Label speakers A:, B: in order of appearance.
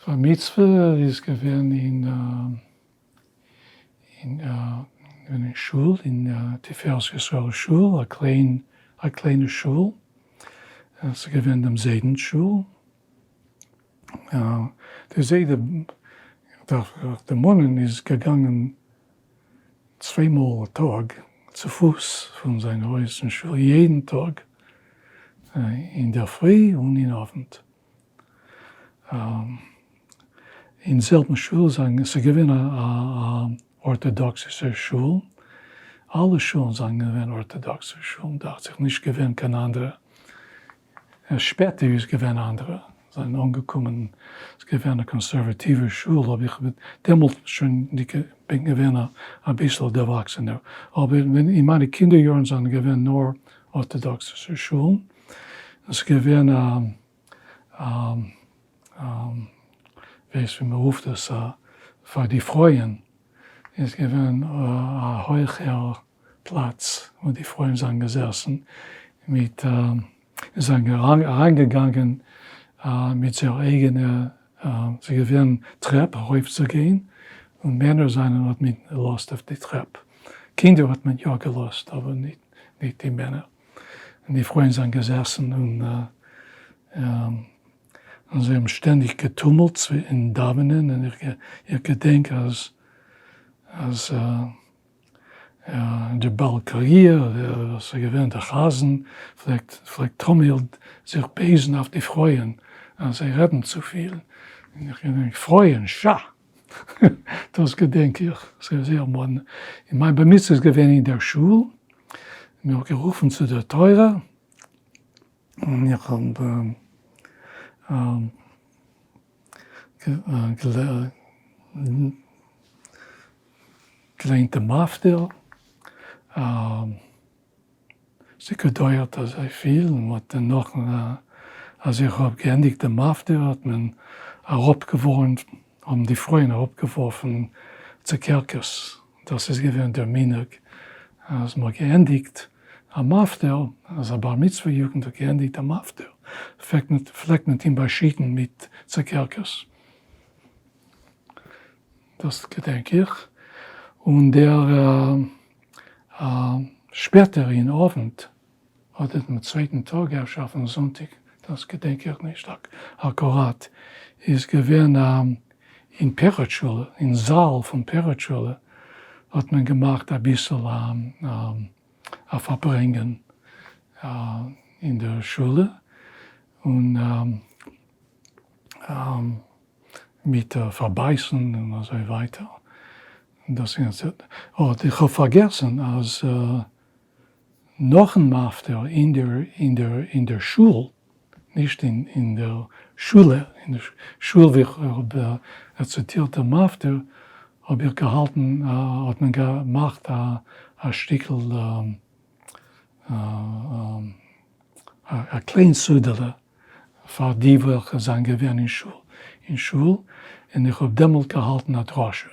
A: Bar Mitzvah ist gewesen in Schule, in Tiferes Yisrael Schule, eine kleine Schule. Es gewesen im Seidenschule. Der Mann ist gegangen zweimal am Tag zu Fuß von seiner Haus in Schule, jeden Tag, in der Früh und in der Abend. In selben Schule sagen, es gewesen eine orthodoxe Schule. Alle Schulen sagen, gewesen orthodoxe Schulen, da hat sich nicht gewesen kein anderer. Später ist gewesen andere. Sind angekommen, es gewesen eine konservative Schule, aber ich damals schon bin gewesen ein bisschen erwachsener. Aber in meinen Kinderjahren sind gewesen nur orthodoxe Schulen. Es gewesen wie man ruft das, für die Freuen. Es gewesen ein höherer Platz, wo die Freuen sind gesessen, sind reingegangen mit seiner eigenen, sie gewesen Treppe raufzugehen und Männer sind mit Lust auf die Treppe. Kinder hat man ja gelost, aber nicht die Männer. Und die Freuen sind gesessen und sie haben ständig getummelt in Davenen und ich gedenke, als der Balkarier, als gewähnt der Hasen, vielleicht trommelt sich Besen auf die Freuen. Sie reden zu viel. Und ich denke, Freuen, scha! Das gedenke ich sehr modern. In meinem Bemitz ist gewesen in der Schule, mir gerufen zu der Teure. Und ich habe gelernt den Mafter. Sie gedauert sehr viel. Und dann noch, als ich habe geendigt den Mafter, hat man herabgeworfen, haben die Freunde herabgeworfen zu Kerkers. Das ist gewesen der Minig. Als man geendigt am Mafter, als Bar Mitzvah Jugend geendigt am Mafter, vielleicht mit ihm bei Schieten mit zu Kerkers. Das gedenke ich. Und der später in Abend hat es am zweiten Tag erschaffen, Sonntag, das gedenke ich nicht akkurat, ist gewesen in Peretschule, im Saal von Peretschule, hat man gemacht ein bisschen Verbringen in der Schule und mit Verbeißen und so weiter. Das ist, ich habe vergessen, als noch ein Mafter in der Schule, nicht in der Schule, wie ich habe zitiert, der Mafter, habe ich gehalten, hat man gemacht, ein Stückchen, ein kleines Südele für die, welche sind gewesen in Schule. Und ich habe damals gehalten, eine Drosche.